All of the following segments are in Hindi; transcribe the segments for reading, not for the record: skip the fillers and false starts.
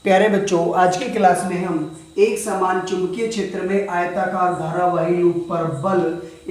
प्यारे बच्चों, आज की क्लास में हम एक समान चुंबकीय क्षेत्र में आयताकार धारावाही लूप पर बल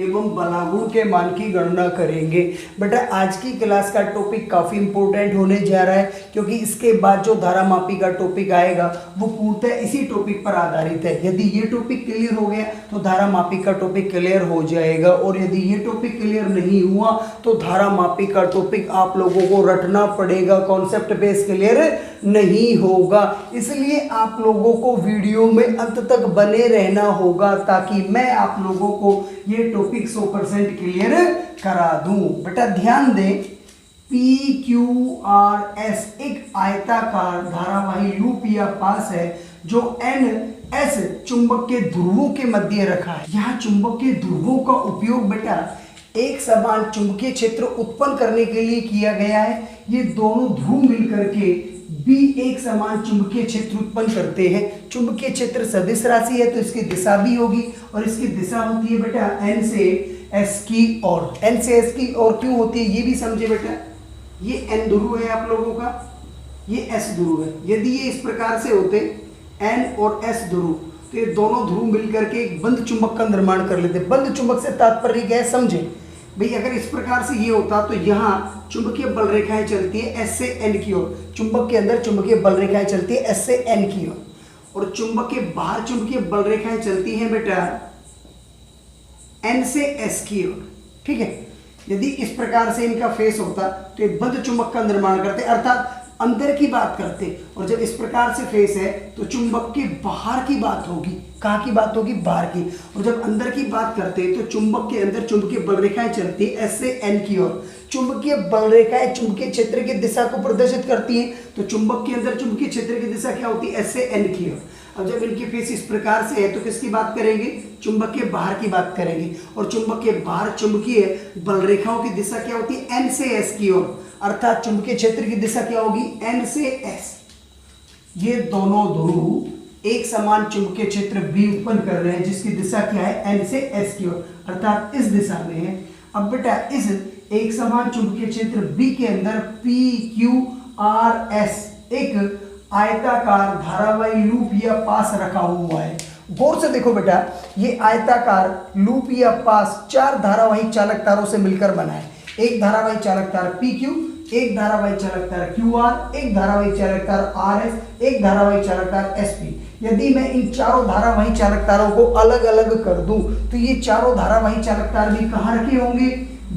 एवं बलागुण के मान की गणना करेंगे। बेटा आज की क्लास का टॉपिक काफ़ी इंपॉर्टेंट होने जा रहा है, क्योंकि इसके बाद जो धारामापी का टॉपिक आएगा वो पूर्णतः इसी टॉपिक पर आधारित है। यदि ये टॉपिक क्लियर हो गया तो धारामापी का टॉपिक क्लियर हो जाएगा, और यदि ये टॉपिक क्लियर नहीं हुआ तो धारामापी का टॉपिक आप लोगों को रटना पड़ेगा, कॉन्सेप्ट बेस क्लियर नहीं होगा। इसलिए आप लोगों को वीडियो में अंत तक बने रहना होगा, ताकि मैं आप लोगों को ये टॉपिक 100% क्लियर करा दूं। बेटा ध्यान दें, PQRS एक आयताकार धारावाही लूप या पास है जो NS चुंबक के ध्रुवों के मध्य रखा है। यहाँ चुंबक के ध्रुवों का उपयोग बेटा एक समान चुंबकीय क्षेत्र उत्पन्न करने के लिए किया गया है। ये दोनों ध्रुव मिलकर के भी एक समान चुंबकीय क्षेत्र उत्पन्न करते हैं। चुंबकीय क्षेत्र सदिश राशि है तो इसकी दिशा भी होगी, और इसकी दिशा होती है बेटा N से S की ओर। N से S की ओर क्यों होती है ये भी समझे बेटा। ये N ध्रुव है आप लोगों का, ये S ध्रुव है। यदि ये इस प्रकार से होते N और S ध्रुव, तो ये दोनों ध्रुव मिलकर के एक बंद चुंबक का निर्माण कर लेते। बंद चुंबक से तात्पर्य क्या है समझे भाई। अगर इस प्रकार से ये होता तो यहाँ चुंबकीय बल रेखाएं चलती है S से N की ओर। चुंबक के अंदर चुंबकीय बल रेखाएं चलती है S से N की ओर, और चुंबक के बाहर चुंबकीय बल रेखाएं चलती हैं बेटा N से S की ओर। ठीक है, यदि इस प्रकार से इनका फेस होता तो ये बंद चुंबक का निर्माण करते, अर्थात अंदर की बात करते। और जब इस प्रकार से फेस है तो चुंबक के बाहर की बात होगी। कहाँ की बात होगी? बाहर की। और जब अंदर की बात करते तो चुंबक के अंदर चुंबकीय बल रेखाएं चलती है S से N की ओर। चुंबकीय बल रेखाएं चुंबकीय क्षेत्र की दिशा को प्रदर्शित करती हैं, तो चुंबक के अंदर चुंबकीय क्षेत्र की दिशा क्या होती है? S से N की ओर। अब जब इनकी फेस इस प्रकार से है तो किसकी बात करेंगे? चुंबक के बाहर की बात करेंगे, और चुंबक के बाहर चुंबकीय बल रेखाओं की दिशा क्या होती है? N से S की ओर, अर्थात चुंबकीय क्षेत्र की दिशा क्या होगी? N से S। ये दोनों ध्रुव एक समान चुंबकीय क्षेत्र B उत्पन्न कर रहे हैं, जिसकी दिशा क्या है? N से S की ओर, अर्थात इस दिशा में है। अब बेटा इस एक समान चुंबकीय क्षेत्र B के अंदर PQRS एक आयताकार धारावाही लूप या पास रखा हुआ है। गौर से देखो बेटा, ये आयताकार लूप या पास चार धारावाही चालक तारों से मिलकर बना है। एक धारावाही चालक तार PQ, एक धारावाही चालक तार QR, एक धारावाही चालक तार RS, एक धारावाही चालक तार SP। यदि मैं इन चारों धारावाही चालक तारों को अलग अलग कर दूं तो ये चारों धारावाही चालक तार भी कहाँ रखे होंगे?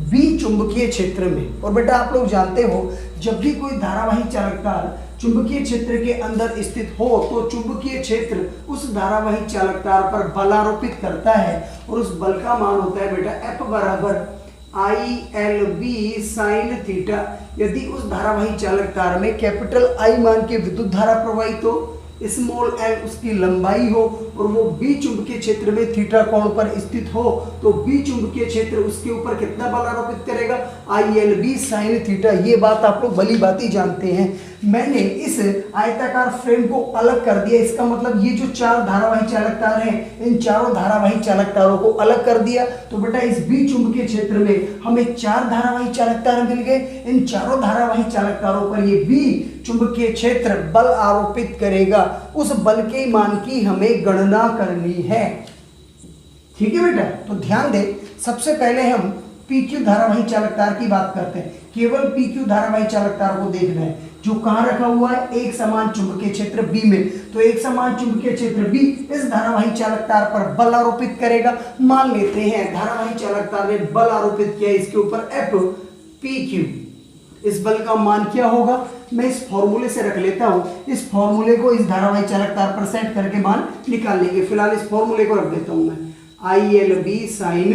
B चुंबकीय क्षेत्र में। और बेटा आप लोग जानते हो, जब भी कोई धारावाही चालक तार चुंबकीय क्षेत्र के अंदर स्थित हो तो चुंबकीय क्षेत्र उस धारावाही चालक तार पर बल आरोपित करता है, और उस बल का मान होता है बेटा F बराबर ILB साइन थीटा। यदि उस धारावाही चालक तार में कैपिटल I मान की विद्युत धारा प्रवाहित हो, स्मॉल l उसकी लंबाई हो, और वो B चुंबकीय क्षेत्र में थीटा कोण पर स्थित हो, तो B चुंबकीय क्षेत्र उसके ऊपर कितना बल आरोपित करेगा? ILB sign theta. ये बात आप लोग भली भांति जानते हैं। मैंने इस आयताकार फ्रेम को अलग कर दिया, इसका मतलब ये जो चार धारावाही चालक तार हैं, इन चारों धारावाही चालक तारों को अलग कर दिया, तो बेटा इस B चुंबकीय क्षेत्र में हमें चार धारावाही चालक तार मिल गए। इन चारों धारावाही चालक तारों पर ये B चुंबकीय क्षेत्र बल आरोपित करेगा। उस बल के मान की हमें गणना करनी है। ठीक है बेटा, तो ध्यान दें, सबसे पहले हम PQ धारावाही चालक तार की बात करते हैं। केवल PQ धारावाही चालक तार को देखना है, जो कहाँ रखा हुआ है? एक समान चुंबकीय क्षेत्र B में। तो एक समान चुंबकीय क्षेत्र B इस धारावाही चालक तार पर बल आरोपित करेगा। मान लेते हैं धारावाही चालक तार ने बल आरोपित किया इसके ऊपर FPQ। इस बल का मान क्या होगा? मैं इस फॉर्मूले से रख लेता हूं। इस फॉर्मूले को इस धारावाही चालक तार पर सेट करके मान निकाल लेंगे। फिलहाल इस फॉर्मूले को रख देता हूं मैं, ILB साइन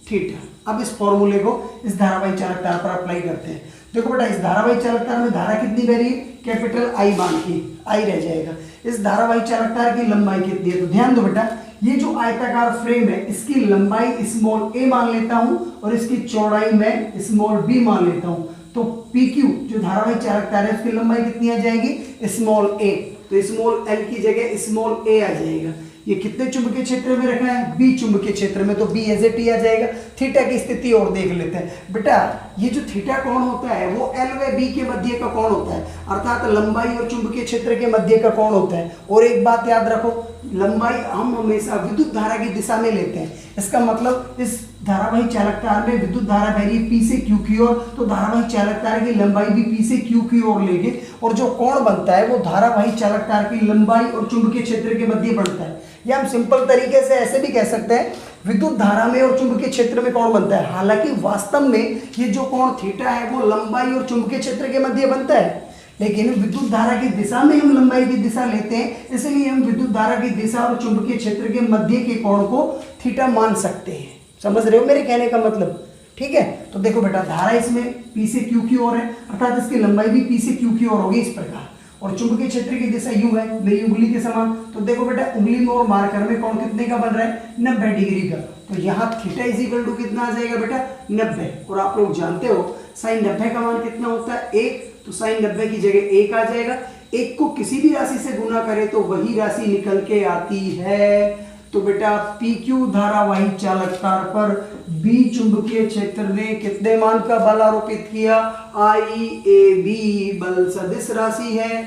थीटा। अब इस फॉर्मूले को इस धारावाही चालक तार पर अप्लाई करते हैं। देखो बेटा, इस धारावाही चालक तार में धारा कितनी बह रही है? कैपिटल I मान की, I रह जाएगा। इस धारावाही चालक तार की लंबाई कितनी है? तो ध्यान दो बेटा, ये जो आयताकार फ्रेम है इसकी लंबाई स्मॉल a मान लेता हूं, और इसकी चौड़ाई मैं स्मॉल b मान लेता हूं। तो PQ जो धारावाही चालक तार है उसकी लंबाई कितनी आ जाएगी? Small a। तो स्मॉल l की जगह स्मॉल a आ जाएगा। ये कितने चुंबकीय क्षेत्र में रखना है, बी चुंबकीय क्षेत्र में, तो बी एज ए टी आ जाएगा। थीटा की स्थिति और देख लेते हैं बेटा, ये जो थीटा कोण होता है वो एल व बी के मध्य का कोण होता है, अर्थात लंबाई और चुंबकीय क्षेत्र के मध्य का कोण होता है। और एक बात याद रखो, लंबाई हम हमेशा विद्युत धारा की दिशा में लेते हैं, इसका मतलब इस धारावाही चालक तार में विद्युत धारा बह रही है पी से क्यू की ओर, तो धारावाही चालक तार की लंबाई भी पी से क्यू की ओर लेंगे, और जो कोण बनता है वो धारावाही चालक तार की लंबाई और चुंबकीय क्षेत्र के मध्य बनता है। या हम सिंपल तरीके से ऐसे भी कह सकते हैं, विद्युत धारा में और चुंबकीय क्षेत्र में कोण बनता है। हालांकि वास्तव में ये जो कोण थीटा है वो लंबाई और चुंबकीय क्षेत्र के मध्य बनता है, लेकिन विद्युत धारा की दिशा में हम लंबाई की दिशा लेते हैं, इसलिए हम विद्युत धारा की दिशा और चुंबकीय क्षेत्र के मध्य के कोण को थीटा मान सकते हैं। समझ रहे हो मेरे कहने का मतलब? ठीक है, तो देखो बेटा, धारा इसमें पी से क्यू की ओर है, अर्थात इसकी लंबाई भी पी से क्यू की ओर होगी इस प्रकार, और चुंबकीय क्षेत्र की दिशा यू है मेरी उंगली के समान। तो देखो बेटा, उंगली में और मार्कर में कोण कितने का बन रहा है, 90 डिग्री का। तो यहाँ थीटा इज इक्वल टू कितना आ जाएगा बेटा, 90। और आप लोग जानते हो साइन 90 का मान कितना होता है, 1, तो साइन 90 की जगह 1 आ जाएगा। 1 को किसी भी राशि से गुना करें तो वही राशि निकल के आती है। तो बेटा PQ धारावाही चालक तार पर B चुंबकीय क्षेत्र ने कितने मान का बल आरोपित किया, IAB बल सदिश राशि है,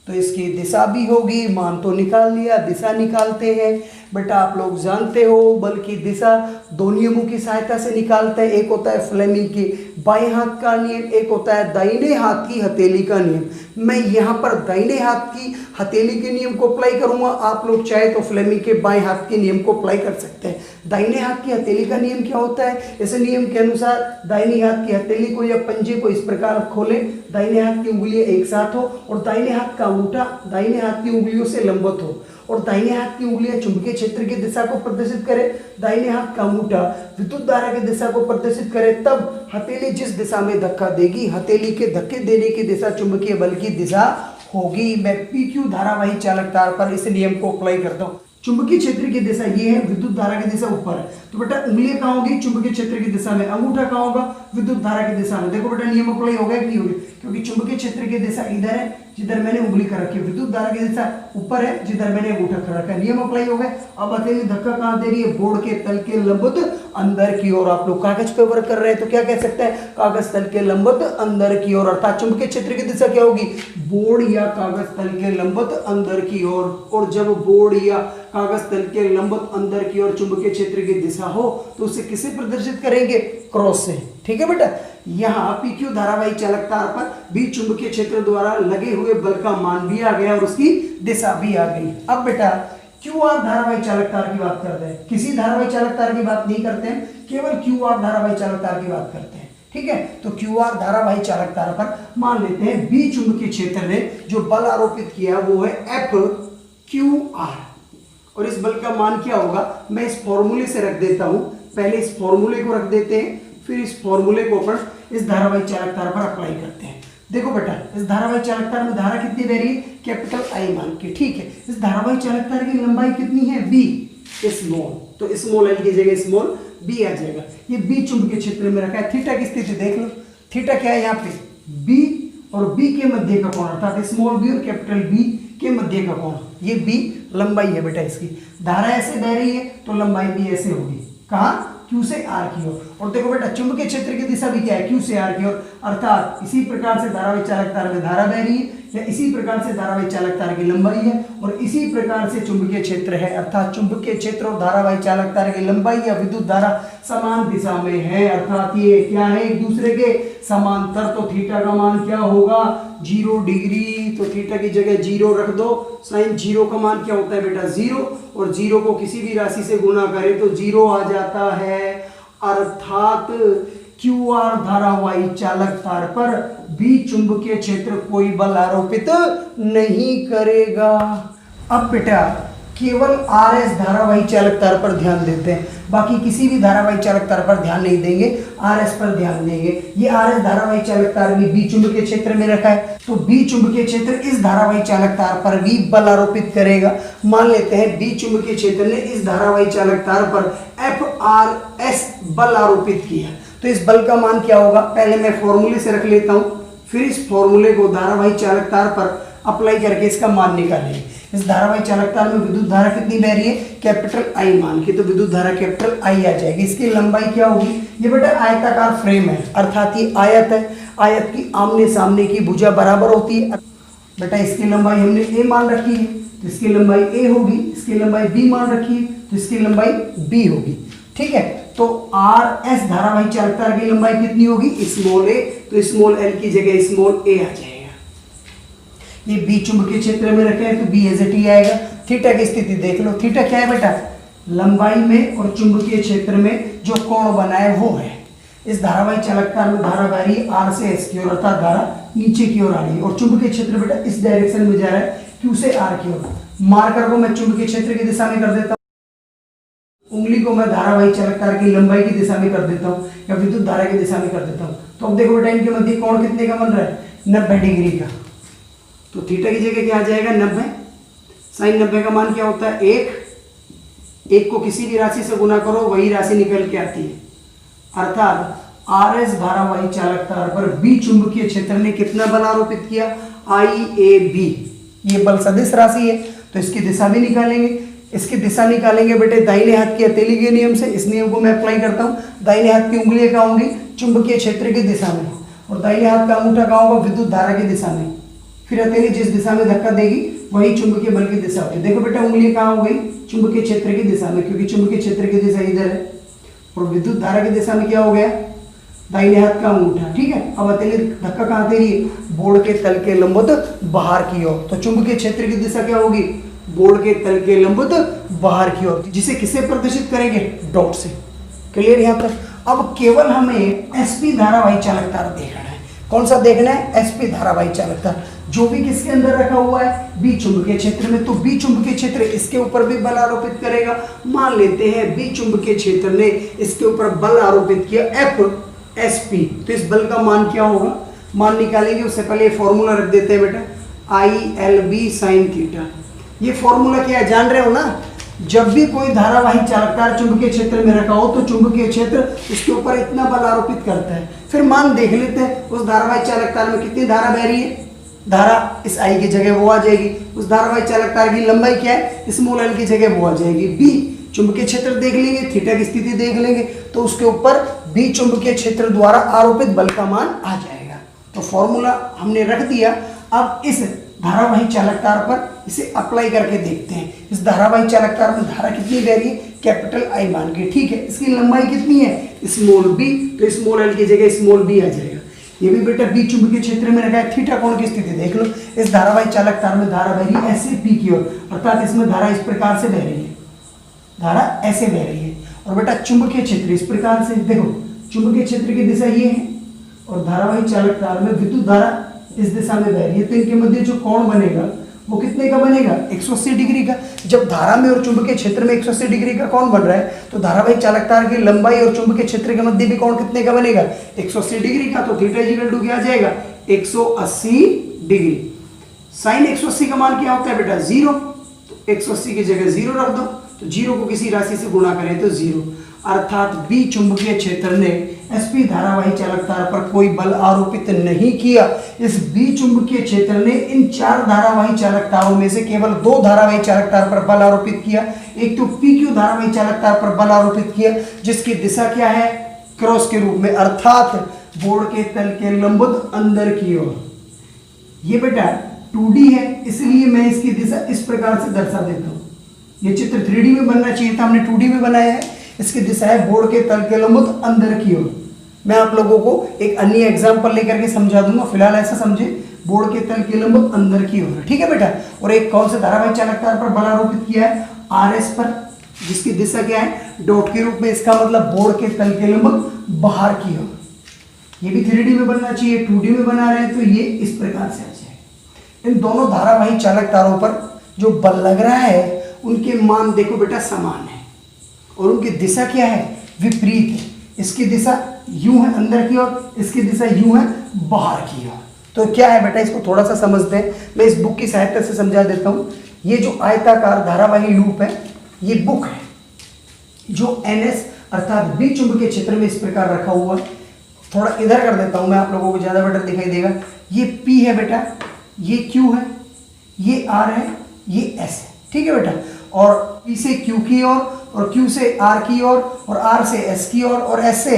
तो इसकी दिशा भी होगी, मान तो निकाल लिया, दिशा निकालते हैं। बेटा आप लोग जानते हो बल की दिशा दो नियमों की सहायता से निकालते हैं, एक होता है फ्लेमिंग के बाएं हाथ का नियम, एक होता है दाहिने हाथ की हथेली का नियम। मैं यहाँ पर दाहिने हाथ की हथेली के नियम को अप्लाई करूंगा, आप लोग चाहे तो फ्लेमिंग के बाएं हाथ के नियम को अप्लाई कर सकते हैं। दाहिने हाथ की हथेली का नियम क्या होता है, इस नियम के अनुसार दाहिने हाथ की हथेली को या पंजे को इस प्रकार खोलें, दाहिने हाथ की उंगलियां एक साथ हो और दाहिने हाथ का अंगूठा दाहिने हाथ की उंगलियों से लंबवत हो, और दाहिने हाथ की उंगलियां चुंबकीय क्षेत्र की दिशा को प्रदर्शित करे, दाहिने हाथ का अंगूठा विद्युत धारा की दिशा को प्रदर्शित करे, तब हथेली जिस दिशा में धक्का देगी, हथेली के धक्के देने की दिशा चुंबकीय बल की दिशा होगी। मैं PQ धारावाही चालक तार पर इस नियम को अप्लाई करता हूँ। चुंबकीय क्षेत्र की दिशा ये है, विद्युत धारा की दिशा ऊपर है, तो बेटा उंगलियां कहाँ होगी, चुंबकीय क्षेत्र की दिशा में, अंगूठा कहाँ होगा, विद्युत धारा की दिशा में। देखो बेटा नियम अप्लाई हो गया कि नहीं हो गया, क्योंकि चुंबकीय क्षेत्र की दिशा इधर है जिधर मैंने उंगली कर रखी है, विद्युत धारा की दिशा ऊपर है जिधर मैंने अंगूठा कर रखा है, नियम अप्लाई हो गया। अब हथेली धक्का कहाँ दे रही है, बोर्ड के तल के लंबवत अंदर की ओर। आप लोग कागज पे वर्क कर रहे हैं तो क्या कह सकते हैं, कागज तल के लंबवत अंदर की ओर, अर्थात चुंबकीय क्षेत्र की दिशा क्या होगी, बोर्ड या कागज तल के लंबवत अंदर की ओर। और जब बोर्ड या कागज तल के लंबवत अंदर की ओर चुंबकीय क्षेत्र की दिशा हो तो उसे किसे प्रदर्शित करेंगे, क्रॉस से। ठीक है बेटा, यहाँ PQ धारावाही चालक तार पर B चुंबकीय क्षेत्र द्वारा लगे हुए बल का मान भी आ गया और उसकी दिशा भी आ गई। अब बेटा QR धारावाही चालक तार की बात करते हैं, किसी धारावाही चालक तार की बात नहीं करते हैं, केवल QR धारावाही चालक तार की बात करते हैं। ठीक है, तो QR धारावाही चालक तार पर मान लेते हैं B चुंबकीय क्षेत्र ने जो बल आरोपित किया वो है FQR, और इस बल का मान क्या होगा, मैं इस फॉर्मूले से रख देता हूं। पहले इस फॉर्मूले को रख देते हैं, फिर इस फॉर्मूले को अपन इस धारावाही चालक तार पर अप्लाई करते हैं। देखो बेटा, इस धारावाही चालक तार में धारा कितनी बह रही है, कैपिटल I मान के। ठीक है, इस धारावाही चालक तार की लंबाई कितनी है, B स्मॉल, तो स्मॉल l की जगह स्मॉल b आ जाएगा। ये B चुंबकीय क्षेत्र में रखा है। थीटा की स्थिति देख लो, थीटा क्या है यहाँ पे, B और B के मध्य का कोण, अर्थात स्मॉल b और कैपिटल B के मध्य का कोण, ये B लंबाई है बेटा इसकी। धारा ऐसे बह रही है तो लंबाई भी ऐसे होगी, कहाँ, Q से R की ओर। और देखो बेटा चुंबकीय क्षेत्र की दिशा भी क्या है, Q से R की ओर, अर्थात इसी प्रकार से धारावाही चालक तार में धारा बह रही है, या इसी प्रकार से धारावाही चालक तार की लंबाई है, और इसी प्रकार से चुंबकीय क्षेत्र है, अर्थात चुंबकीय क्षेत्र और धारावाही चालक तार की लंबाई या विद्युत धारा समान दिशा में है, अर्थात ये क्या है, एक दूसरे के समांतर। तो थीटा का मान क्या होगा, 0 डिग्री, तो थीटा की जगह 0 रख दो। साइन 0 का मान क्या होता है बेटा, 0, और 0 को किसी भी राशि से गुना करें तो 0 आ जाता है, अर्थात QR धारावाही चालक तार पर B चुंबकीय क्षेत्र कोई बल आरोपित नहीं करेगा। अब बेटा केवल RS धारावाही चालक तार पर ध्यान देते हैं, बाकी किसी भी धारावाही चालक तार पर ध्यान नहीं देंगे, RS पर ध्यान देंगे। ये RS धारावाही चालक तार भी B चुंबकीय क्षेत्र में रखा है, तो B चुंबकीय क्षेत्र इस धारावाही चालक तार पर भी बल आरोपित करेगा। मान लेते हैं B चुंबकीय क्षेत्र ने इस धारावाही चालक तार पर FRS बल आरोपित किया, तो इस बल का मान क्या होगा, पहले मैं फॉर्मूले से रख लेता हूं, फिर इस फॉर्मूले को धारावाही चालक तार पर अप्लाई करके इसका मान निकालेंगे। इस धारावाही चालकतार में विद्युत धारा कितनी बह रही है, कैपिटल आई मान के, तो विद्युत धारा कैपिटल आई आ जाएगी। इसकी लंबाई क्या होगी, ये बेटा आयताकार फ्रेम है, अर्थात ये आयत है, आयत की आमने सामने की भुजा बराबर होती है। बेटा इसकी लंबाई हमने ए मान रखी है, तो इसकी लंबाई ए होगी, इसकी लंबाई बी मान रखी है, तो इसकी लंबाई बी होगी। ठीक है, तो आर एस धारावाही चालकतार की लंबाई कितनी होगी, स्मॉल ए, तो स्मॉल एल की जगह स्मॉल ए आ जाएगा। ये बी चुंबकीय क्षेत्र में रखे हैं तो बी एज टी आएगा। थीटा की स्थिति देख लो, थीटा क्या है बेटा, लंबाई में और चुंबकीय क्षेत्र में जो कोण बना है वो है। इस धारावाही चालकतार में धारा बह रही है आर से एस की ओर, अर्थात धारा नीचे की ओर आ रही है, और चुंबकीय क्षेत्र बेटा इस डायरेक्शन में जा रहा है क्यू से आर की ओर। मार्कर को मैं चुंबकीय क्षेत्र की दिशा में कर देता हूँ, उंगली को मैं धारावाही चालकतार की लंबाई की दिशा में कर देता हूँ या विद्युत धारा की दिशा में कर देता हूँ। तो अब देखो बेटा इनके मध्य कोण कितने का बन रहा है, 90 डिग्री का। तो थीटा की जगह क्या आ जाएगा 90, साइन 90 का मान क्या होता है 1, 1 को किसी भी राशि से गुना करो वही राशि निकल के आती है। अर्थात आर एस धारावाही चालकतार पर बी चुंबकीय क्षेत्र ने कितना बल आरोपित किया, आई ए बी। ये बल सदिश राशि है तो इसकी दिशा भी निकालेंगे। इसकी दिशा निकालेंगे बेटे दाहिने हाथ की हथेली के नियम से। इस नियम को मैं अप्लाई करता हूँ। दाहिने हाथ की उंगलियां कहाँ होंगी, चुंबकीय क्षेत्र की दिशा में, और दाहिने हाथ का अंगूठा कहाँ होगा, विद्युत धारा की दिशा में। फिर हथेली जिस दिशा में धक्का देगी वही चुंबकीय बल की दिशा होगी। देखो बेटा उंगली कहाँ हो गई, चुंबकीय क्षेत्र की दिशा में, क्योंकि चुंबकीय क्षेत्र की दिशा इधर है। और विद्युत धारा की दिशा में क्या हो गया, दाहिने हाथ का अंगूठा। ठीक है, अब हथेली धक्का कहाँ दे रही है, बोर्ड के तल के लंबवत बाहर की ओर। तो चुंबकीय क्षेत्र की दिशा क्या होगी, बोर्ड के तल के लंबवत बाहर की ओर, जिसे किसे प्रदर्शित करेंगे, डॉट से। क्लियर यहाँ तक। अब केवल हमें एसपी धारावाही चालकतार देखना है। कौन सा देखना है, एसपी धारावाही चालकतार, जो भी किसके अंदर रखा हुआ है, बी चुंबकीय क्षेत्र में। तो बी चुंबकीय क्षेत्र इसके ऊपर भी बल आरोपित करेगा। मान लेते हैं बी चुंबकीय क्षेत्र ने इसके ऊपर बल आरोपित किया एफ एस पी, तो इस बल का मान क्या होगा, मान निकालेंगे। उससे पहले फॉर्मूला रख देते हैं बेटा, I L B sine theta. ये फॉर्मूला क्या है जान रहे हो ना, जब भी कोई धारावाही चालकतार चुंबकीय क्षेत्र में रखा हो तो चुंबकीय क्षेत्र इसके ऊपर इतना बल आरोपित करता है। फिर मान देख लेते हैं उस धारावाही चालकतार में कितनी धारा बह रही है, धारा इस आई की जगह वो आ जाएगी। उस धारावाही चालकतार की लंबाई क्या है, स्मॉल एल की जगह वो आ जाएगी। बी चुंबकीय क्षेत्र देख लेंगे, थीटा की स्थिति देख लेंगे, तो उसके ऊपर बी चुंबकीय क्षेत्र द्वारा आरोपित बल का मान आ जाएगा। तो फॉर्मूला हमने रख दिया। अब इस धारावाही चालकतार पर इसे अप्लाई करके देखते हैं। इस धारावाही चालकतार में धारा कितनी बह रही है, कैपिटल आई मान के। ठीक है, इसकी लंबाई कितनी है, स्मॉल बी, तो स्मॉल एल की जगह स्मॉल बी आ जाएगा। ये भी बेटा बी चुंबकीय क्षेत्र में रखा है। थीटा कोण की स्थिति देख लो। इस धारावाही चालकतार में धारा बह रही है ऐसे पी की ओर, अर्थात इसमें धारा इस प्रकार से बह रही है, धारा ऐसे बह रही है। और बेटा चुंबकीय क्षेत्र इस प्रकार से, देखो चुंबकीय क्षेत्र की दिशा ये है और धारावाही चालकतार में विद्युत धारा इस दिशा में बह रही है। तो इनके मध्य जो कोण बनेगा वो कितने का बनेगा, 180 डिग्री का। जब धारा में और चुंबकीय क्षेत्र में 180 डिग्री का कोण बन रहा है तो धारावाही चालकतार की लंबाई और चुंबकीय क्षेत्र के मध्य भी कोण कितने का बनेगा, 180 डिग्री का। तो थीटा इक्वल टू क्या आ जाएगा, 180 डिग्री। साइन 180 का मान क्या होता है बेटा, 0। तो 180 की जगह 0 रख दो, तो 0 को किसी राशि से गुणा करें तो 0। अर्थात बी चुंबकीय क्षेत्र ने एसपी धारावाही चालकतार पर कोई बल आरोपित नहीं किया। इस बी चुंबकीय क्षेत्र ने इन 4 धारावाही चालकतारों में से केवल 2 धारावाही चालकतार पर बल आरोपित किया। एक तो पी क्यू धारावाही चालकतार पर बल आरोपित किया जिसकी दिशा क्या है, क्रॉस के रूप में, अर्थात बोर्ड के तल के लंबवत अंदर की ओर। ये बेटा 2D है, इसलिए मैं इसकी दिशा इस प्रकार से दर्शा देता हूँ। ये चित्र 3D में बनना चाहिए था, हमने 2D में बनाया है। इसकी दिशा है बोर्ड के तल के लंबवत अंदर की ओर। मैं आप लोगों को एक अन्य एग्जांपल लेकर के समझा दूंगा, फिलहाल ऐसा समझे, बोर्ड के तल के लंबवत अंदर की ओर। ठीक है बेटा। और एक कौन से धारावाही चालकतार पर बल आरोपित किया है, आरएस पर, जिसकी दिशा क्या है, डॉट के रूप में। इसका मतलब बोर्ड के तल के लंबवत बाहर की ओर। ये भी 3D में बनना चाहिए, 2D में बना रहे हैं तो ये इस प्रकार से आ जाए। इन दोनों धारावाही चालकतारों पर जो बल लग रहा है उनके मान देखो बेटा समान है और उनकी दिशा क्या है, विपरीत है। इसकी दिशा यूं है अंदर की ओर, इसकी दिशा यूं है बाहर की ओर। तो क्या है बेटा, इसको थोड़ा सा समझते हैं। मैं इस बुक की सहायता से समझा देता हूं। ये जो आयताकार धारावाही लूप है ये बुक है, जो एनएस अर्थात बी चुंबकीय क्षेत्र में इस प्रकार रखा हुआ। थोड़ा इधर कर देता हूं मैं, आप लोगों को ज्यादा बेटर दिखाई देगा। ये पी है बेटा, ये क्यू है, ये आर है, ये एस है, ठीक है बेटा। और पी से क्यू की ओर, और क्यू से आर की ओर, और आर से एस की ओर, और एस से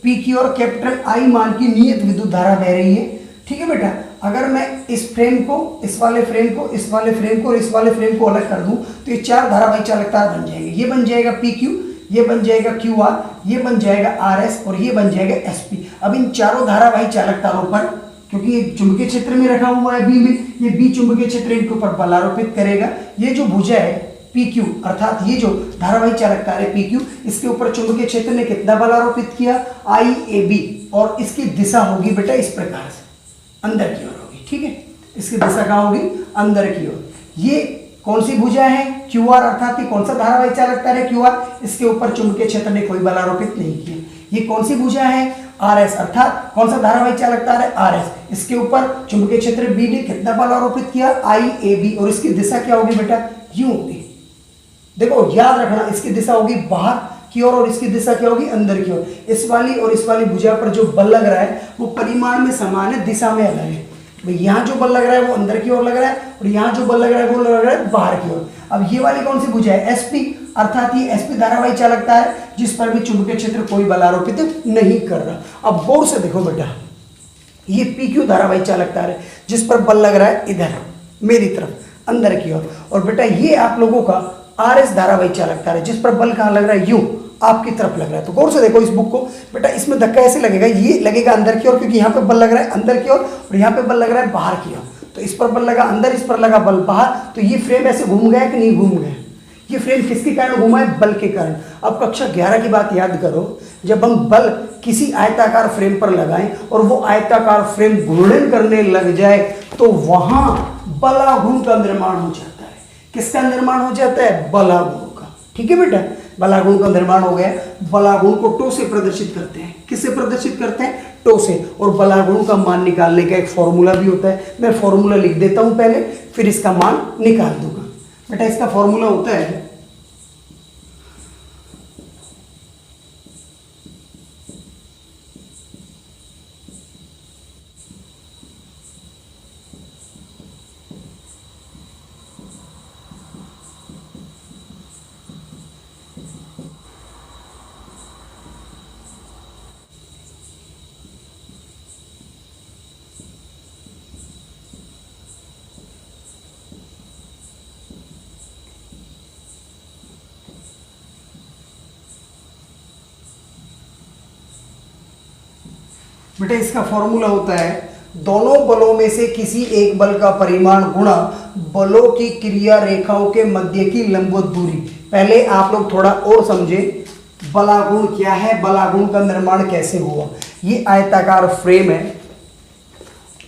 पी की ओर कैपिटल आई मान की नियत विद्युत धारा बह रही है, ठीक है बेटा। अगर मैं इस फ्रेम को, इस वाले फ्रेम को, इस वाले फ्रेम को और इस वाले फ्रेम को अलग कर दूं तो ये चार धारावाही चालक तार बन जाएंगे। ये बन जाएगा पी क्यू, ये बन जाएगा क्यू आर, ये बन जाएगा आर एस, और ये बन जाएगा एस पी। अब इन चारों धारावाही चालक तारों पर, क्योंकि ये चुंबकीय क्षेत्र में रखा हुआ है बी में, ये बी चुंबकीय क्षेत्र इनके ऊपर बल आरोपित करेगा। ये जो भुजा है पी क्यू, अर्थात ये जो धारावाही चालक तार है पी क्यू, इसके ऊपर चुंबकीय क्षेत्र ने कितना बल आरोपित किया, आई ए बी, और इसकी दिशा होगी बेटा इस प्रकार से, अंदर की ओर होगी, ठीक है। इसकी दिशा कहाँ होगी, अंदर की ओर। ये कौन सी भुजा है, क्यू आर, अर्थात ये कौन सा धारावाही चालक तार है क्यू आर, इसके ऊपर चुंबकीय क्षेत्र ने कोई बल आरोपित नहीं किया। ये कौन सी भुजा है, आर एस, अर्थात कौन सा धारावाही चालक तार है आर एस, इसके ऊपर चुंबकीय क्षेत्र बी ने कितना बल आरोपित किया, आई ए बी, और इसकी दिशा क्या होगी बेटा, यूं होगी। देखो याद रखना, इसकी दिशा होगी बाहर की ओर और इसकी दिशा क्या होगी, अंदर की ओर। इस वाली और इस वाली भुजा पर जो बल लग रहा है वो परिमाण में समान है, दिशा में अलग है। यहाँ जो बल लग रहा है वो अंदर की ओर लग रहा है, और यहाँ जो बल लग रहा है वो लग रहा है बाहर की ओर। अब ये वाली कौन सी भुजा है, एसपी, अर्थात ये एसपी धारावाही चालक तार है जिस पर भी चुंबकीय क्षेत्र कोई बल आरोपित नहीं कर रहा। अब गौर से देखो बेटा, ये पी क्यू धारावाही चालक तार है जिस पर बल लग रहा है इधर मेरी तरफ अंदर की ओर, और बेटा ये आप लोगों का आर एस धारावाही चालक तार है जिस पर बल कहाँ लग रहा है, यूं आपकी तरफ लग रहा है। तो गौर से देखो इस बुक को बेटा, इसमें धक्का ऐसे लगेगा, ये लगेगा अंदर की ओर क्योंकि यहाँ पे बल लग रहा है अंदर की ओर, और यहाँ पे बल लग रहा है बाहर की ओर। तो इस पर बल लगा अंदर, इस पर लगा बल बाहर, तो ये फ्रेम ऐसे घूम गया कि नहीं घूम गया, ये फ्रेम किसके कारण घूमा है, बल के कारण। अब कक्षा 11 की बात याद करो, जब हम बल किसी आयताकार फ्रेम पर लगाएं और वो आयताकार फ्रेम घूर्णन करने लग जाए तो वहां बलाघूर्ण का निर्माण हो जाता है। किसका निर्माण हो जाता है, बलाघूर्ण का, ठीक है बेटा। बलाघूर्ण का निर्माण हो गया, बलाघूर्ण को टो से प्रदर्शित करते हैं। किससे प्रदर्शित करते हैं, टो से। और बलाघूर्ण का मान निकालने का एक फॉर्मूला भी होता है, मैं फॉर्मूला लिख देता हूं पहले, फिर इसका मान निकाल दूंगा। बेटा इसका फॉर्मूला होता है बेटा इसका फॉर्मूला होता है दोनों बलों में से किसी एक बल का परिमाण गुणा बलों की क्रिया रेखाओं के मध्य की लंबवत दूरी। पहले आप लोग थोड़ा और समझे बलाघूर्ण क्या है, बलाघूर्ण का निर्माण कैसे हुआ। ये आयताकार फ्रेम है,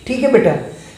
ठीक है बेटा,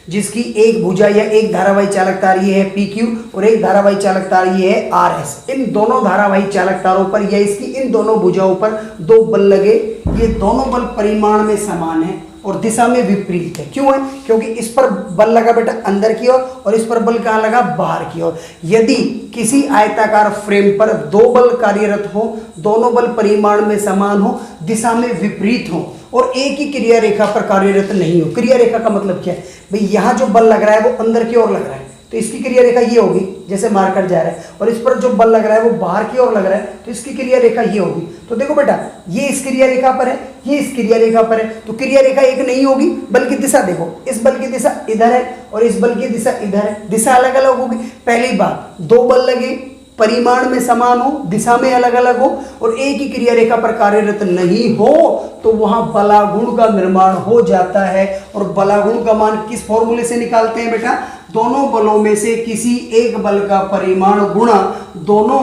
जिसकी एक भुजा या एक धारावाही चालक तार ये है पी क्यू और एक धारावाही चालक तार ये है आर एस। इन दोनों धारावाही चालक तारों पर या इसकी इन दोनों भुजाओं पर दो बल लगे। ये दोनों बल परिमाण में समान है और दिशा में विपरीत है। क्यों है, क्योंकि इस पर बल लगा बेटा अंदर की ओर और इस पर बल कहाँ लगा, बाहर की ओर। यदि किसी आयताकार फ्रेम पर दो बल कार्यरत हो, दोनों बल परिमाण में समान हो, दिशा में विपरीत हो और एक ही क्रिया रेखा पर कार्यरत नहीं हो। क्रिया रेखा का मतलब क्या है भाई, यहाँ जो बल लग रहा है वो अंदर की ओर लग रहा है तो इसकी क्रिया रेखा ये होगी, जैसे मार्कर जा रहा है, और इस पर जो बल लग रहा है वो बाहर की ओर लग रहा है तो इसकी क्रिया रेखा ये होगी। तो देखो बेटा, ये इस क्रिया रेखा पर है, ये इस क्रिया रेखा पर है, तो क्रिया रेखा एक नहीं होगी बल्कि दिशा देखो, इस बल की दिशा इधर है और इस बल की दिशा इधर है, दिशा अलग अलग होगी। पहली बात, दो बल लगे, परिमाण में समान हो, दिशा में अलग अलग हो और एक ही क्रिया रेखा पर कार्यरत नहीं हो तो वहां बलाघूर्ण का निर्माण हो जाता है। और बलाघूर्ण का मान किस फॉर्मूले से निकालते हैं बेटा, दोनों बलों में से किसी एक बल का परिमाण गुणा दोनों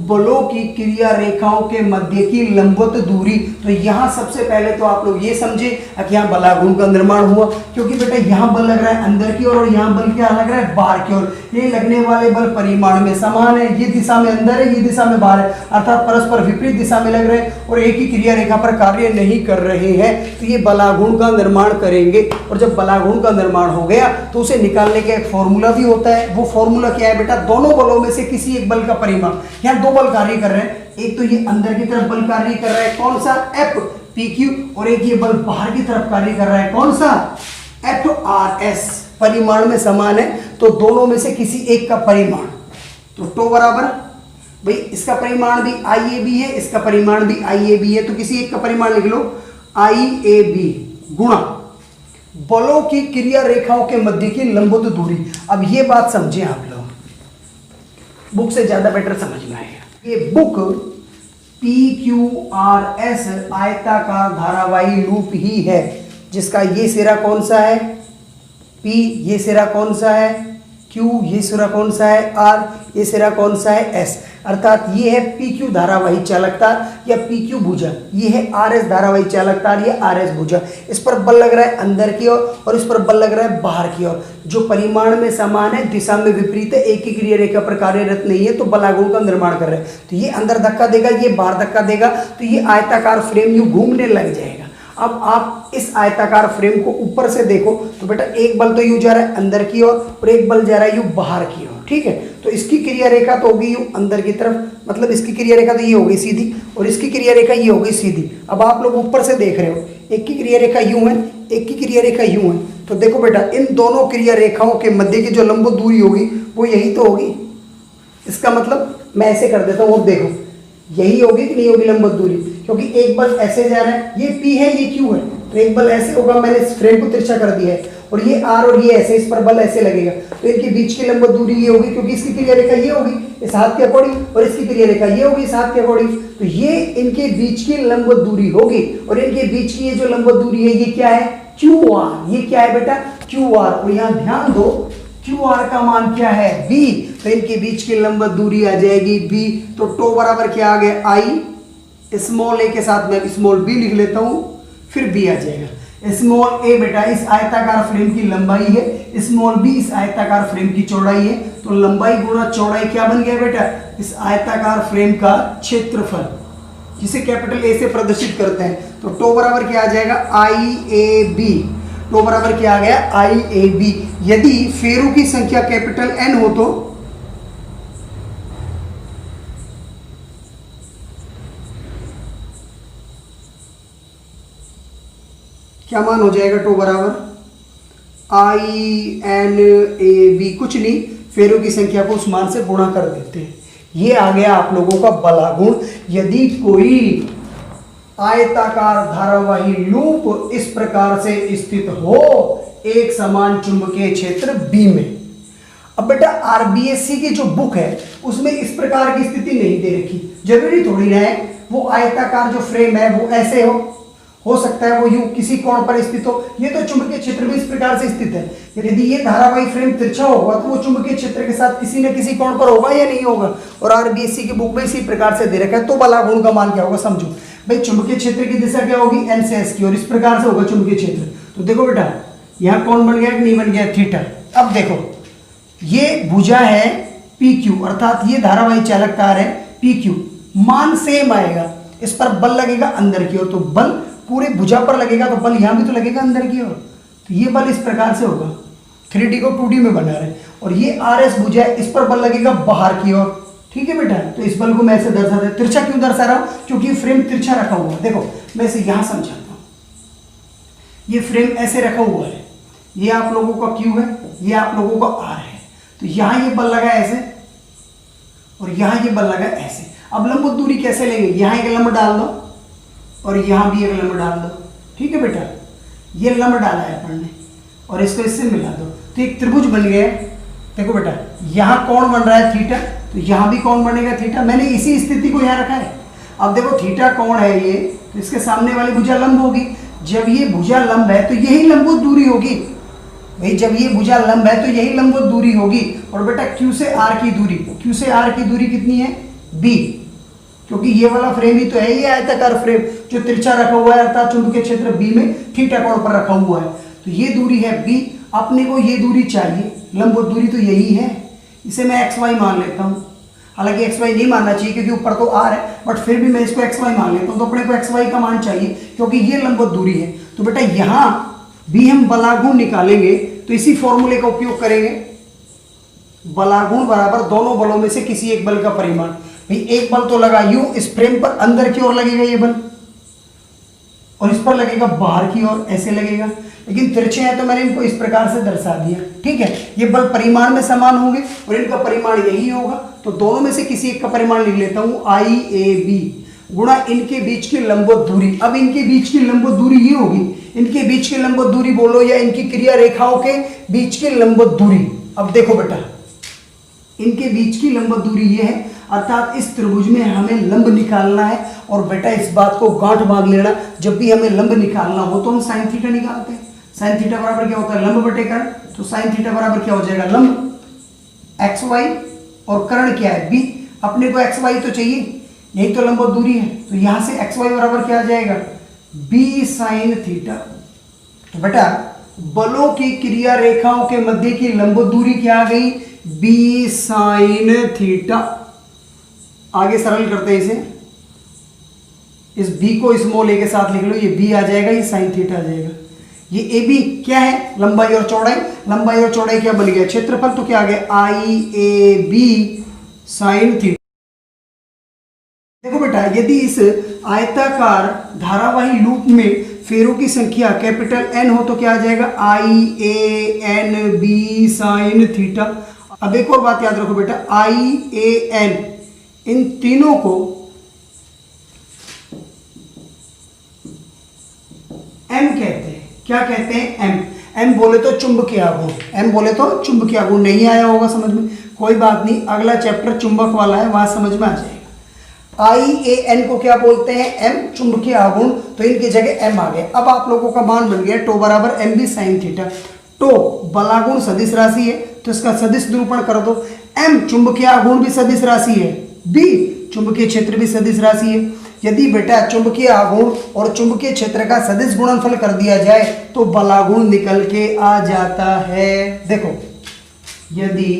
बलों की क्रिया रेखाओं के मध्य की लंबवत दूरी। तो यहाँ सबसे पहले तो आप लोग ये समझे कि यहाँ बलाघूर्ण का निर्माण हुआ, क्योंकि बेटा यहाँ बल लग रहा है अंदर की ओर और यहाँ बल क्या लग रहा है, बाहर की ओर। ये लगने वाले बल परिमाण में समान है, ये दिशा में अंदर है, ये दिशा में बाहर है, अर्थात परस्पर विपरीत दिशा में लग रहे हैं और एक ही क्रिया रेखा पर कार्य नहीं कर रहे हैं, तो ये बलाघूर्ण का निर्माण करेंगे। और जब बलाघूर्ण का निर्माण हो गया तो उसे निकालने का एक फॉर्मूला भी होता है। वो फॉर्मूला क्या है बेटा, दोनों बलों में से किसी एक बल का परिमाण। यहाँ दो बल कार्य कर रहे हैं, एक तो ये अंदर की तरफ बल कार्य कर रहा है कौन सा, एफ पी क्यू, और एक ये बल बाहर की तरफ कार्य कर रहा है कौन सा, एफ आर एस। परिमाण में समान है तो दोनों में से किसी एक का परिमाण, तो टो बराबर भाई इसका परिमाण भी आई ए बी है, इसका परिमाण भी आई ए बी है, तो किसी एक का परिमाण लिख लो आई ए बी गुणा बलों की क्रिया रेखाओं के मध्य की लंबवत दूरी। अब ये बात समझें आप लोग, बुक से ज्यादा बेटर समझ में आएगा। ये book P Q R S आयताकार धारावाही लूप ही है, जिसका ये सिरा कौन सा है P, ये सिरा कौन सा है Q, ये सिरा कौन सा है R, ये सिरा कौन सा है S। अर्थात ये है PQ धारावाही चालकतार या PQ भुजा, ये है RS धारावाही चालकतार या RS भुजा। इस पर बल लग रहा है अंदर की ओर और इस पर बल लग रहा है बाहर की ओर, जो परिमाण में समान है, दिशा में विपरीत है, एक ही क्रिया रेखा पर कार्यरत नहीं है, तो बलागुण का निर्माण कर रहे हैं। तो ये अंदर धक्का देगा, ये बाहर धक्का देगा, तो ये आयताकार फ्रेम यूं घूमने लग जाएगा। अब आप इस आयताकार फ्रेम को ऊपर से देखो तो बेटा एक बल तो यूं जा रहा है अंदर की ओर और एक बल जा रहा है यूं बाहर की ओर, ठीक है। तो इसकी क्रिया रेखा तो होगी यूं अंदर की तरफ, मतलब इसकी क्रिया रेखा तो ये हो गई सीधी और इसकी क्रिया रेखा ये हो गई सीधी। अब आप लोग ऊपर से देख रहे हो, एक की क्रिया रेखा यूं है, एक की क्रिया रेखा यूं है, तो देखो बेटा इन दोनों क्रिया रेखाओं के मध्य की जो लंबवत दूरी होगी वो यही तो होगी। इसका मतलब मैं ऐसे कर देता हूँ, अब देखो यही होगी कि नहीं होगी लंबवत दूरी, क्योंकि एक बल ऐसे जा रहा है, ये P है ये Q है, तो एक बल ऐसे होगा, मैंने इस फ्रेम को तिरछा कर दिया है, और ये R और ये ऐसे, इस पर बल ऐसे लगेगा, तो इनके बीच की लंबवत दूरी ये होगी, क्योंकि इसकी क्रिया रेखा ये होगी इस हाथ के अकॉर्डिंग और इसकी क्रिया रेखा ये होगी इस हाथ के अकॉर्डिंग, तो ये इनके बीच की लंबवत दूरी होगी। और इनके बीच की ये जो लंबवत दूरी है ये क्या है QR, ये क्या है बेटा QR। और यहाँ ध्यान दो QR का मान क्या है B, तो इनके बीच की लंबवत दूरी आ जाएगी B। तो टो बराबर क्या आ गया I, स्मॉल a के साथ मैं स्मॉल b लिख लेता हूं, फिर b आ जाएगा। स्मॉल a बेटा इस आयताकार फ्रेम की लंबाई है, स्मॉल b इस आयताकार फ्रेम की चौड़ाई है, तो लंबाई गुणा चौड़ाई क्या बन गया बेटा इस आयताकार फ्रेम का क्षेत्रफल, जिसे कैपिटल A से प्रदर्शित करते हैं। तो टो बराबर क्या आ जाएगा IAB, टो बराबर क्या आ गया IAB। यदि फेरों की संख्या कैपिटल N हो तो क्या मान हो जाएगा टो बराबर INAB, कुछ नहीं फेरों की संख्या को उस मान से गुणा कर देते हैं। ये आ गया आप लोगों का बलागुण। यदि कोई आयताकार धारावाही लूप इस प्रकार से स्थित हो एक समान चुंबकीय क्षेत्र B में। अब बेटा RBSC की जो बुक है उसमें इस प्रकार की स्थिति नहीं दे रखी, जरूरी थोड़ी ना है वो आयताकार जो फ्रेम है वो ऐसे हो सकता है वो यूं किसी कोण पर स्थित हो। ये तो चुंबकीय क्षेत्र भी इस प्रकार से स्थित है, यदि ये धारावाही फ्रेम तिरछा होगा तो वो चुंबकीय क्षेत्र के साथ किसी न किसी कोण पर होगा या नहीं होगा। और RBSC की बुक में इसी प्रकार से दे रखा है। तो बलागुण का मान क्या होगा समझो भाई, चुंबकीय क्षेत्र की दिशा क्या होगी N से S की, और इस प्रकार से होगा चुंबकीय क्षेत्र। तो देखो बेटा यहाँ कौन बन गया कि नहीं बन गया थीटा। अब देखो ये भुजा है PQ, अर्थात ये धारावाही चालक तार है PQ, मान सेम आएगा, इस पर बल लगेगा अंदर की ओर, तो बल पूरे भुजा पर लगेगा तो बल यहाँ भी तो लगेगा अंदर की ओर। तो ये बल इस प्रकार से होगा, 3D को 2D में बना रहे, और ये RS भुजा है, इस पर बल लगेगा बाहर की ओर, ठीक है बेटा। तो इस बल को मैं ऐसे दर्शाता हूं, तिरछा क्यों दर्शा रहा हूं, क्योंकि फ्रेम तिरछा रखा हुआ है। देखो मैं इसे यहां समझाता हूं, ये फ्रेम ऐसे रखा हुआ है, ये आप लोगों का Q है, ये आप लोगों का R है, तो यहां ये बल लगा ऐसे और यहां ये बल लगा ऐसे। अब लंबवत दूरी कैसे लेंगे, यहां एक लंब डाल दो और यहां भी एक लंब डाल दो, ठीक है बेटा। ये लंब डाला है अपन ने और इसको इससे मिला दो, तो एक त्रिभुज बन गया। देखो बेटा यहां कौन बन रहा है थीटा, तो यहां भी कौन बनेगा थीटा, मैंने इसी स्थिति को यहां रखा है। अब देखो थीटा कौन है ये, तो इसके सामने वाली भुजा लंब होगी, जब ये भुजा लंब है तो यही लंबवत दूरी होगी भाई, जब ये भुजा लंब है तो यही लंबवत दूरी होगी। और बेटा Q से R की दूरी, Q से R की दूरी कितनी है B, क्योंकि ये वाला फ्रेम ही तो है, ये आयताकार फ्रेम जो तिरछा रखा हुआ है, अर्थात चुंबकीय क्षेत्र B में थीटा कोण पर रखा हुआ है, तो ये दूरी है B। अपने को ये दूरी चाहिए, लंबवत दूरी तो यही है, इसे मैं XY मान लेता हूँ। हालांकि XY नहीं मानना चाहिए क्योंकि ऊपर तो R है, बट फिर भी मैं इसको XY मान लेता हूँ। तो अपने को XY का मान चाहिए क्योंकि ये लंबवत दूरी है। तो बेटा यहाँ भी हम बलागुण निकालेंगे तो इसी फॉर्मूले का उपयोग करेंगे, बलागुण बराबर दोनों बलों में से किसी एक बल का परिमाण। भाई एक बल तो लगा यूं इस फ्रेम पर, अंदर की ओर लगेगा ये बल, और इस पर लगेगा बाहर की ओर, ऐसे लगेगा। लेकिन तिरछे हैं तो मैंने इनको इस प्रकार से दर्शा दिया, ठीक है। ये बल परिमाण में समान होंगे और इनका परिमाण यही होगा, तो दोनों में से किसी एक का परिमाण लिख लेता हूं, IAB गुणा इनके बीच की लंबवत दूरी। अब इनके बीच की लंबवत दूरी ये होगी, इनके बीच की लंबवत दूरी बोलो या इनकी क्रिया रेखाओं के बीच की लंबवत दूरी। अब देखो बेटा, इनके बीच की लंबवत दूरी ये है, अर्थात इस त्रिभुज में हमें लंब निकालना है। और बेटा इस बात को गांठ बांध लेना, जब भी हमें लंब निकालना हो तो हम साइन थीटा निकालते हैं। साइन थीटा बराबर क्या होता है, लंब बटे कर्ण। तो साइन थीटा बराबर क्या हो जाएगा, लंब XY और कर्ण क्या है, B। अपने को XY तो चाहिए, यही तो लंबवत दूरी है, तो यहां से XY बराबर क्या आ जाएगा, B साइन थीटा। तो बेटा बलों की क्रिया रेखाओं के मध्य की लंबवत दूरी क्या आ गई, B साइन थीटा। आगे सरल करते हैं इसे, इस B को स्मॉल a के साथ लिख लो, ये B आ जाएगा, ये साइन थीटा आ जाएगा। ये AB क्या है, लंबाई और चौड़ाई। लंबाई और चौड़ाई क्या बन गया, क्षेत्रफल, तो क्या आ गया, IAB साइन थीटा। देखो बेटा, यदि इस आयताकार धारावाही लूप में फेरों की संख्या कैपिटल N हो तो क्या आ जाएगा, IANB साइन थीटा। अब एक और बात याद रखो बेटा, IAN इन तीनों को M कहते हैं। क्या कहते हैं, M बोले तो चुंबकीय आघूर्ण, M बोले तो चुंबकीय आघूर्ण। नहीं आया होगा समझ में, कोई बात नहीं, अगला चैप्टर चुंबक वाला है, वहां समझ में आ जाएगा। IAN को क्या बोलते हैं, M चुंबकीय आघूर्ण, तो इनकी जगह M आ गए। अब आप लोगों का मान बन गया टो बराबर MB साइन थीटा। टो बलागुण सदिश राशि है तो इसका सदिश निरूपण कर दो। M चुंबकीय आघूर्ण भी सदिश राशि है, B चुंबकीय क्षेत्र भी सदिश राशि है। यदि बेटा चुंबकीय आघूर्ण और चुंबकीय क्षेत्र का सदिश गुणनफल कर दिया जाए तो बलागुण निकल के आ जाता है। देखो, यदि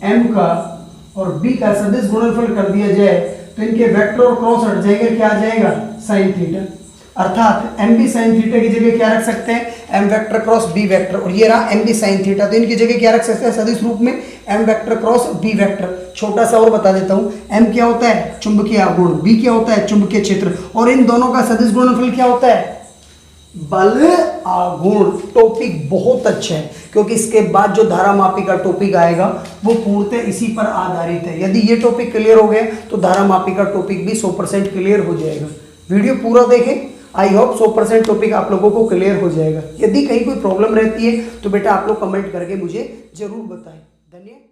M का और B का सदिश गुणनफल कर दिया जाए तो इनके वेक्टर और क्रॉस हट जाएगा, क्या आ जाएगा, साइन थीटा। अर्थात MB साइन थीटा की जगह क्या रख सकते हैं, M vector cross B vector, और ये रहा MB साइन थीटा, तो इनकी जगह क्या रख सकते हैं, सदिश रूप में M vector cross B vector. छोटा सा और बता देता हूं, M क्या होता है, चुंबकीय आघूर्ण, B क्या होता है, चुंबकीय क्षेत्र, और इन दोनों का सदिश गुणनफल क्या होता है, बल आघूर्ण। टॉपिक बहुत अच्छा है क्योंकि इसके बाद जो धारामापी का टॉपिक आएगा वो पूर्णतः इसी पर आधारित है। यदि ये टॉपिक क्लियर हो गया तो धारामापी का टॉपिक भी 100% क्लियर हो जाएगा। वीडियो पूरा देखें, आई होप 100% टॉपिक आप लोगों को क्लियर हो जाएगा। यदि कहीं कोई प्रॉब्लम रहती है तो बेटा आप लोग कमेंट करके मुझे जरूर बताएं। धन्यवाद।